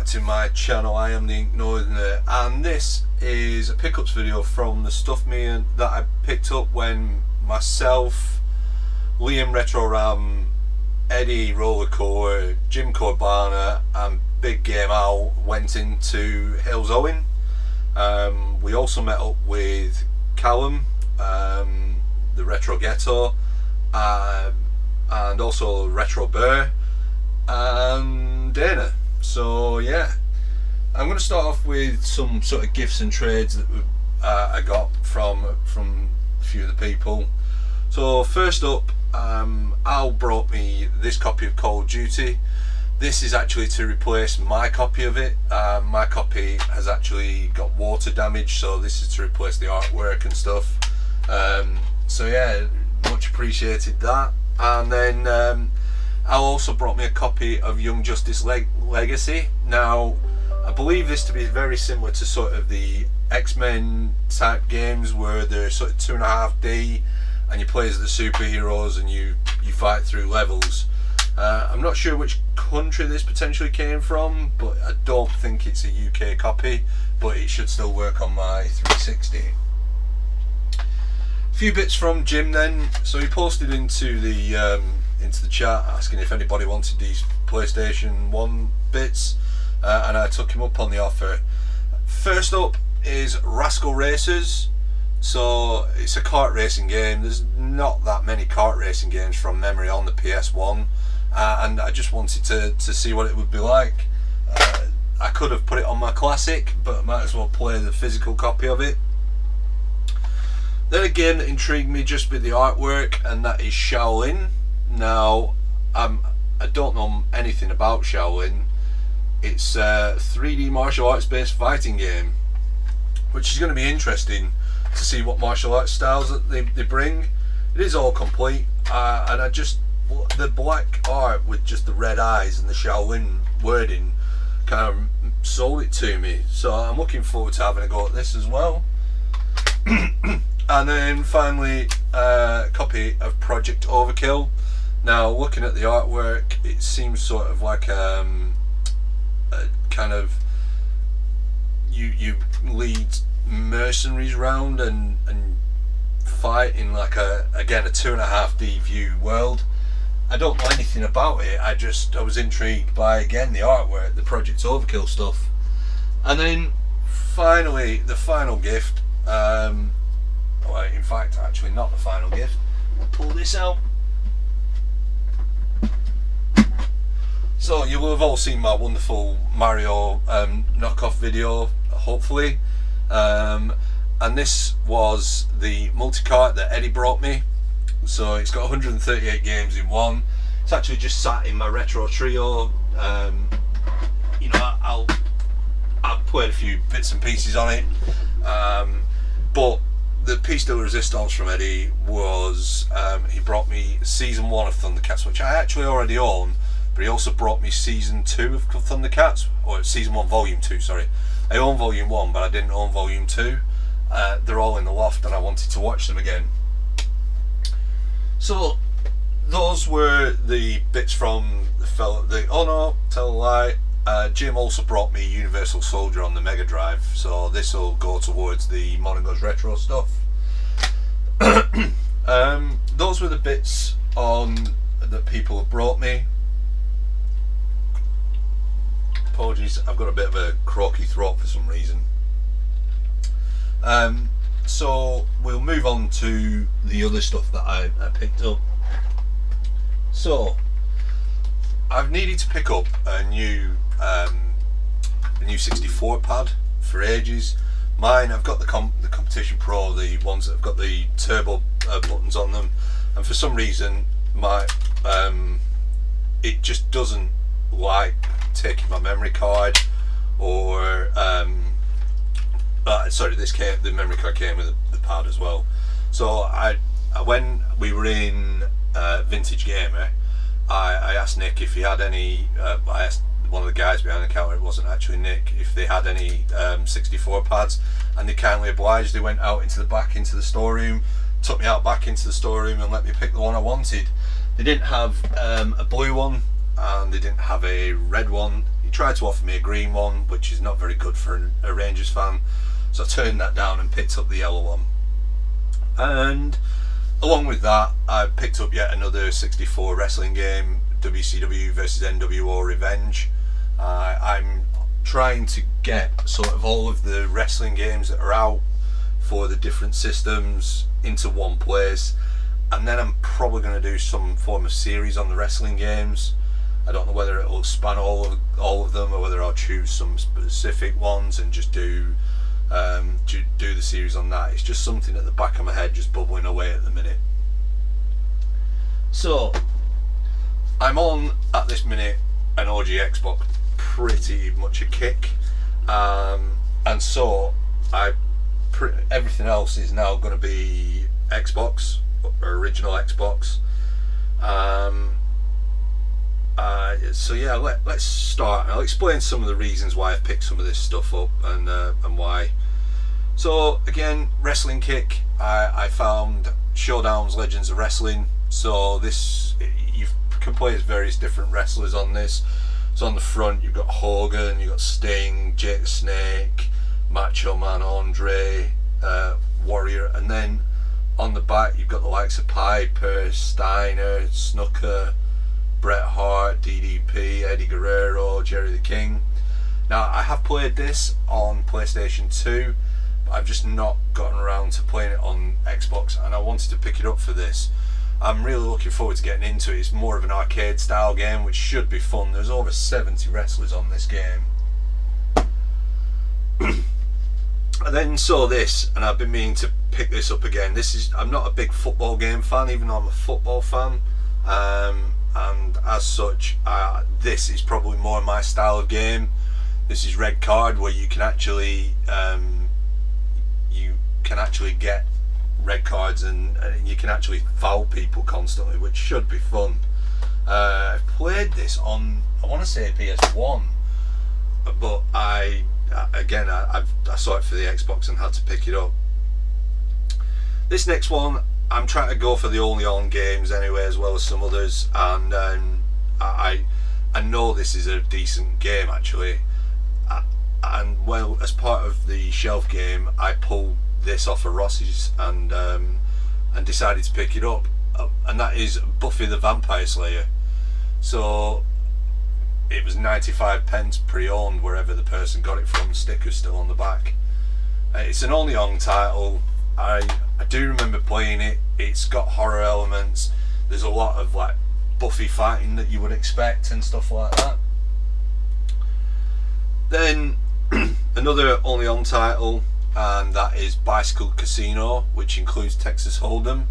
to my channel. I am the Ink Northerner, and this is a pickups video from the stuff that I picked up when myself, Liam Retro Ram, Eddie Rollercore, Jim Corbana and Big Game Al went into Hills Owen. We also met up with Callum, the Retro Ghetto, and also Retro Bear and Dana. So yeah, I'm going to start off with some sort of gifts and trades that I got from a few of the people. So first up, Al brought me this copy of Call of Duty. This is actually to replace my copy of it. My copy has actually got water damage, so this is to replace the artwork and stuff. So yeah, much appreciated that. And then Al also brought me a copy of Young Justice Legacy. Now, I believe this to be very similar to sort of the X-Men type games where they're sort of 2.5D and you play as the superheroes and you fight through levels. I'm not sure which country this potentially came from, but I don't think it's a UK copy, but it should still work on my 360. A few bits from Jim then. So he posted into the chat asking if anybody wanted these PlayStation 1 bits, and I took him up on the offer. First up is Rascal Races. So it's a kart racing game. There's not that many kart racing games from memory on the PS1, and I just wanted to see what it would be like. I could have put it on my classic, but I might as well play the physical copy of it. Then a game that intrigued me just with the artwork, and that is Shaolin. Now, I don't know anything about Shaolin. It's a 3D martial arts based fighting game, which is going to be interesting to see what martial arts styles that they bring. It is all complete, and the black art with just the red eyes and the Shaolin wording kind of sold it to me. So I'm looking forward to having a go at this as well. And then finally, a copy of Project Overkill. Now, looking at the artwork, it seems sort of like a kind of you lead mercenaries round and fight in like again a 2.5D view world. I don't know anything about it. I was intrigued by, again, the artwork, the Project Overkill stuff. And then finally, the final gift. Well, in fact, actually not the final gift. I'll pull this out. So you will have all seen my wonderful Mario knockoff video, hopefully. And this was the multi-cart that Eddie brought me. So it's got 138 games in one. It's actually just sat in my retro trio. You know, I've played a few bits and pieces on it. But the piece de resistance from Eddie was he brought me season 1 of Thundercats, which I actually already own, but he also brought me season 2 of Thundercats, or season 1 volume 2, sorry. I own volume 1, but I didn't own volume 2. They're all in the loft and I wanted to watch them again. So those were the bits from the fellow. Oh no, tell a lie. Jim also brought me Universal Soldier on the Mega Drive, so this will go towards the Modern Goes Retro stuff. Those were the bits that people have brought me. Apologies, I've got a bit of a croaky throat for some reason. So we'll move on to the other stuff that I picked up. So I've needed to pick up a new 64 pad for ages. Mine, I've got the Competition Pro, the ones that have got the turbo buttons on them, and for some reason it just doesn't like taking my memory card, or sorry, the memory card came with the pad as well. So when we were in Vintage Gamer, I asked Nick if he had any. I asked one of the guys behind the counter, it wasn't actually Nick, if they had any 64 pads, and they kindly obliged. They went out into the storeroom, took me out back into the storeroom and let me pick the one I wanted. They didn't have a blue one and they didn't have a red one. he tried to offer me a green one, which is not very good for a Rangers fan, so I turned that down and picked up the yellow one. And along with that, I picked up yet another 64 wrestling game, WCW versus Nwo Revenge. I'm trying to get sort of all of the wrestling games that are out for the different systems into one place, and then I'm probably going to do some form of series on the wrestling games. I don't know whether it will span all of them, or whether I'll choose some specific ones and just do the series on that. It's just something at the back of my head just bubbling away at the minute. So I'm on at this minute an OG Xbox, pretty much a kick, and so everything else is now going to be Xbox, or original Xbox. So yeah, let's start. I'll explain some of the reasons why I've picked some of this stuff up and why. So again, wrestling kick. I found Showdowns Legends of Wrestling. So this, you can play as various different wrestlers on this. So on the front you've got Hogan, you've got Sting, Jake the Snake, Macho Man Andre, Warrior, and then on the back you've got the likes of Piper, Steiner, Snooker, Bret Hart, DDP, Eddie Guerrero, Jerry the King. Now I have played this on PlayStation 2, but I've just not gotten around to playing it on Xbox, and I wanted to pick it up for this. I'm really looking forward to getting into it. It's more of an arcade style game, which should be fun. There's over 70 wrestlers on this game. I then saw this, and I've been meaning to pick this up again. I'm not a big football game fan, even though I'm a football fan. And as such, this is probably more my style of game. This is Red Card, where you can actually get red cards and you can actually foul people constantly, which should be fun. I've played this on, I want to say PS1, but I saw it for the Xbox and had to pick it up. This next one, I'm trying to go for the only on games anyway, as well as some others, and I know this is a decent game actually, and well, as part of the shelf game I pulled this off of Ross's and decided to pick it up, and that is Buffy the Vampire Slayer. So it was 95p pre-owned wherever the person got it from. The sticker's still on the back. It's an only on title. I do remember playing it. It's got horror elements. There's a lot of like Buffy fighting that you would expect and stuff like that. Then another only on title, and that is Bicycle Casino, which includes Texas Hold'em.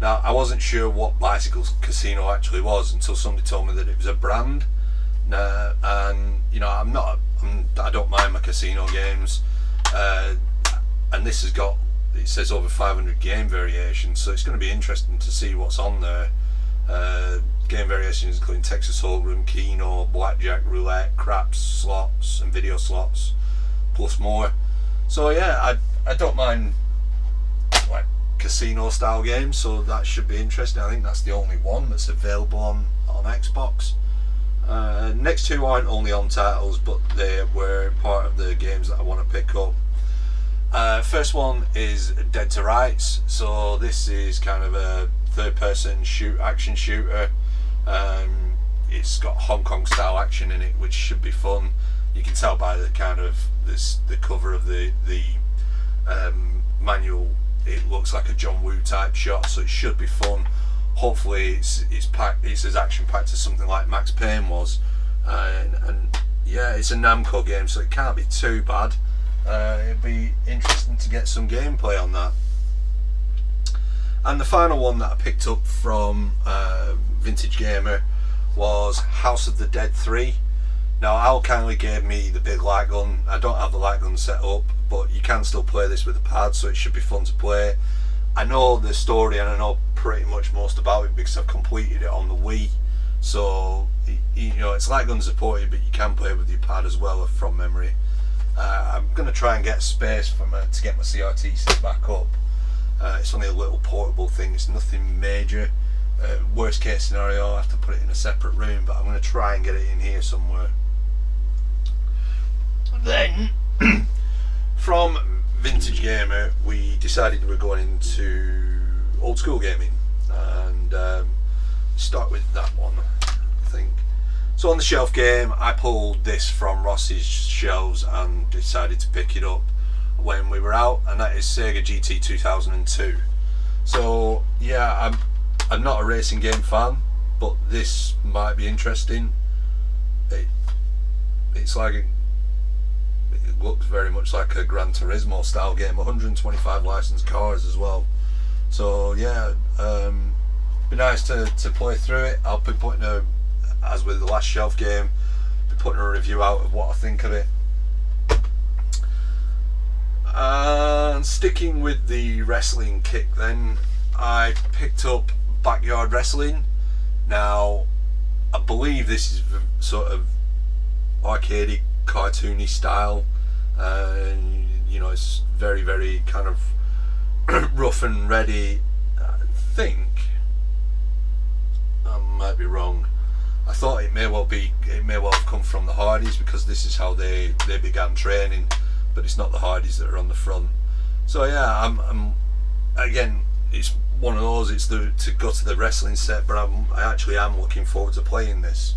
Now I wasn't sure what Bicycle Casino actually was until somebody told me that it was a brand. And you know, I don't mind my casino games, and this has got, it says over 500 game variations, so it's going to be interesting to see what's on there. Game variations including Texas Hold'em, Keno, Blackjack, Roulette, Craps, slots and video slots, plus more. So yeah, I don't mind like casino style games, so that should be interesting. I think that's the only one that's available on Xbox. Next two aren't only on titles, but they were part of the games that I want to pick up. First one is Dead to Rights. So this is kind of a third-person action shooter. It's got Hong Kong style action in it, which should be fun. You can tell by the kind of the cover of the manual, it looks like a John Woo type shot, so it should be fun. Hopefully it's as action packed as something like Max Payne was, and yeah, it's a Namco game, so it can't be too bad. It'd be interesting to get some gameplay on that. And the final one that I picked up from Vintage Gamer was House of the Dead 3. Now Al kindly gave me the big light gun. I don't have the light gun set up, but you can still play this with the pad, so it should be fun to play. I know the story and I know pretty much most about it because I've completed it on the Wii. So you know, it's light gun supported, but you can play with your pad as well from memory. I'm going to try and get space to get my CRT set back up. It's only a little portable thing, it's nothing major. Worst case scenario, I'll have to put it in a separate room, but I'm going to try and get it in here somewhere. Then from Vintage Gamer we decided we were going into Old Skool Gaming, and start with that one, I think. So on the shelf game, I pulled this from Ross's shelves and decided to pick it up when we were out, and that is Sega Gt 2002. So yeah, I'm not a racing game fan, but this might be interesting. It's like it looks very much like a Gran Turismo style game. 125 licensed cars as well. So yeah, be nice to play through it. I'll be putting as with the last shelf game, be putting a review out of what I think of it. And sticking with the wrestling kick, then I picked up Backyard Wrestling. Now I believe this is sort of arcadey, cartoony style, and you know, it's very kind of rough and ready. I think I might be wrong. I thought it may well have come from the Hardys, because this is how they began training, but it's not the Hardys that are on the front. So yeah, I'm again, it's one of those, it's to go to the wrestling set, but I actually am looking forward to playing this.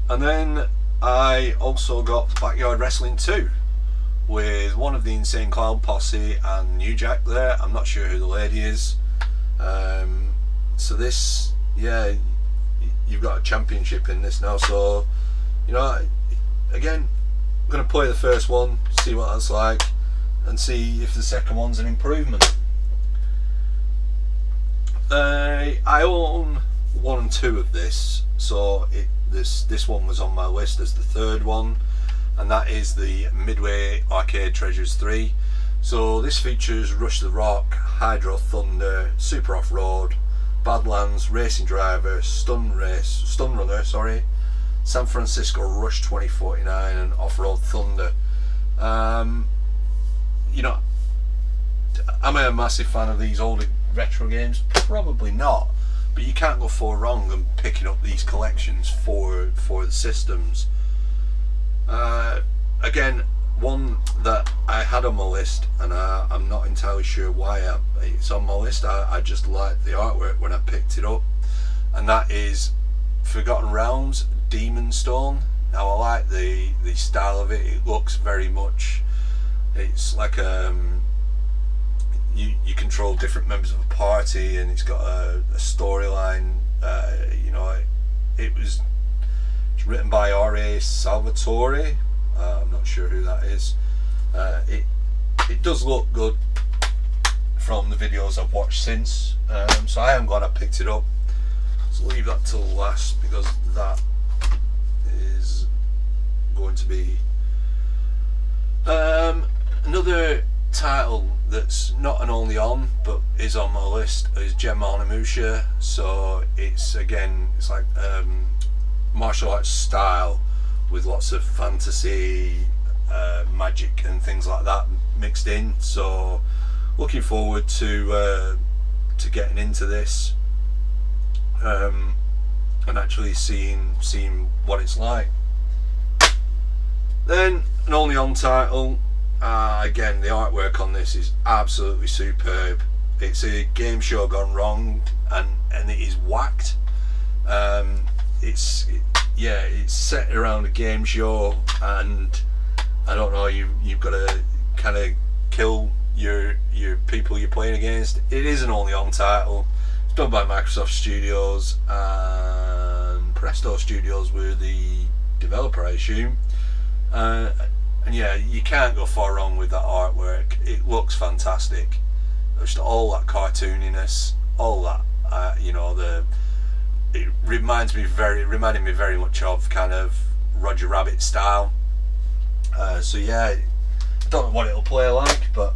And then I also got Backyard Wrestling 2 with one of the Insane Clown Posse and New Jack there. I'm not sure who the lady is. So this, yeah, you've got a championship in this now, so you know, again, I'm going to play the first one, see what that's like, and see if the second one's an improvement. I own 1 and 2 of this, so this one was on my list as the third one, and that is the Midway Arcade Treasures 3. So this features Rush the Rock, Hydro Thunder, Super Off-Road, Badlands, Racing Driver, Stun Runner, San Francisco Rush 2049, and Off-Road Thunder. You know, am I a massive fan of these older retro games? Probably not, but you can't go far wrong in picking up these collections for the systems. Again, one that I had on my list, and I'm not entirely sure why it's on my list. I just liked the artwork when I picked it up, and that is Forgotten Realms Demon Stone. Now I like the style of it. It looks very much, it's like you control different members of a party, and it's got a storyline. You know, it's written by R.A. Salvatore. I'm not sure who that is. It does look good from the videos I've watched since, so I am glad I picked it up. Let's leave that till last, because that is going to be another title that's not an only on but is on my list is Gem Onimusha. So it's like martial arts style with lots of fantasy, magic and things like that mixed in. So looking forward to getting into this, and actually seeing what it's like. Then an only on title. Again, the artwork on this is absolutely superb. It's a game show gone wrong, and it is whacked. It's set around a game show, and I don't know, you've got to kind of kill your people you're playing against. It is an only on title. It's done by Microsoft Studios, and Presto Studios were the developer, I assume. And yeah, you can't go far wrong with that artwork. It looks fantastic. Just all that cartooniness, all that, you know, it reminded me very much of kind of Roger Rabbit style. So yeah, I don't know what it'll play like, but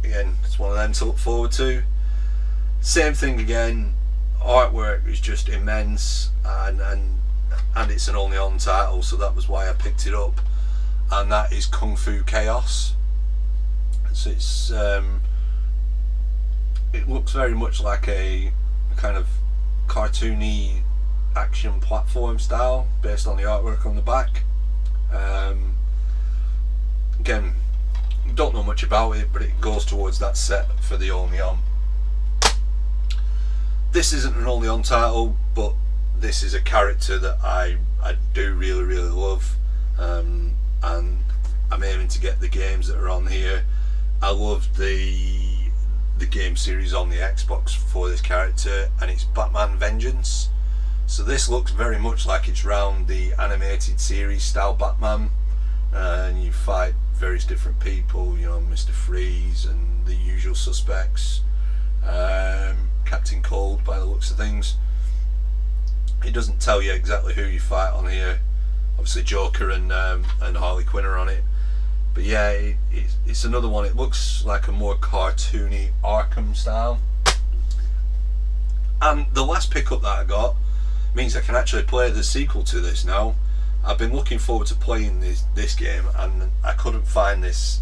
again, it's one of them to look forward to. Same thing again, artwork is just immense, and it's an only on title, so that was why I picked it up. And that is Kung Fu Chaos. So it looks very much like a kind of cartoony action platform style based on the artwork on the back. Again, don't know much about it, but it goes towards that set for the Only On. This isn't an Only On title, but this is a character that I do really love, and I'm aiming to get the games that are on here. I love the game series on the Xbox for this character, and it's Batman Vengeance. So this looks very much like it's round the animated series style Batman, and you fight various different people, you know, Mr. Freeze and the usual suspects, Captain Cold by the looks of things. It doesn't tell you exactly who you fight on here. Obviously Joker and Harley Quinn are on it, but yeah, it's another one. It looks like a more cartoony Arkham style, and the last pickup that I got means I can actually play the sequel to this now. I've been looking forward to playing this game, and I couldn't find this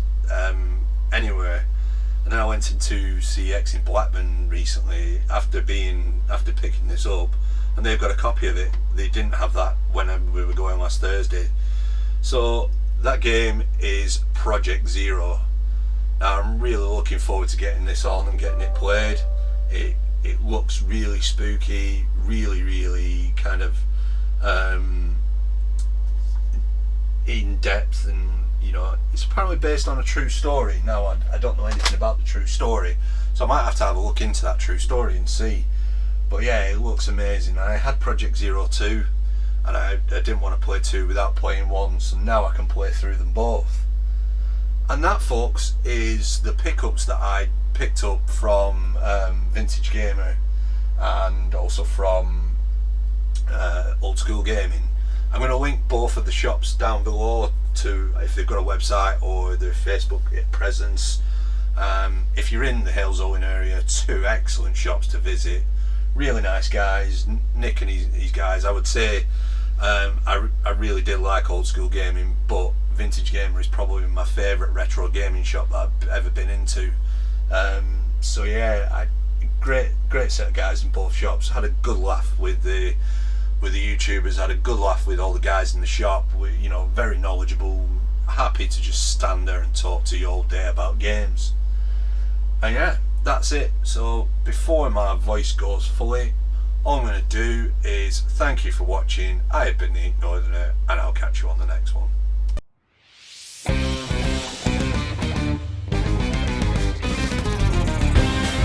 anywhere. And then I went into CX in Blackburn recently after picking this up, and they've got a copy of it. They didn't have that when we were going last Thursday. So that game is Project Zero. Now I'm really looking forward to getting this on and getting it played. It looks really spooky, really kind of in depth, and you know, it's apparently based on a true story. Now I don't know anything about the true story, so I might have to have a look into that true story and see. But yeah, it looks amazing. I had Project Zero 2, and I didn't want to play 2 without playing 1, so now I can play through them both. And that, folks, is the pickups that I picked up from Vintage Gamer, and also from Old Skool Gaming. I'm going to link both of the shops down below to if they've got a website or their Facebook presence. If you're in the Hales Owen area, 2 excellent shops to visit. Really nice guys, Nick and his guys. I would say I really did like Old Skool Gaming, but Vintage Gamer is probably my favourite retro gaming shop that I've ever been into. So yeah, great set of guys in both shops. Had a good laugh with the YouTubers, had a good laugh with all the guys in the shop. You know, very knowledgeable, happy to just stand there and talk to you all day about games. And yeah, that's it. So before my voice goes fully, all I'm going to do is thank you for watching. I have been the Ink Northerner, and I'll catch you on the next one.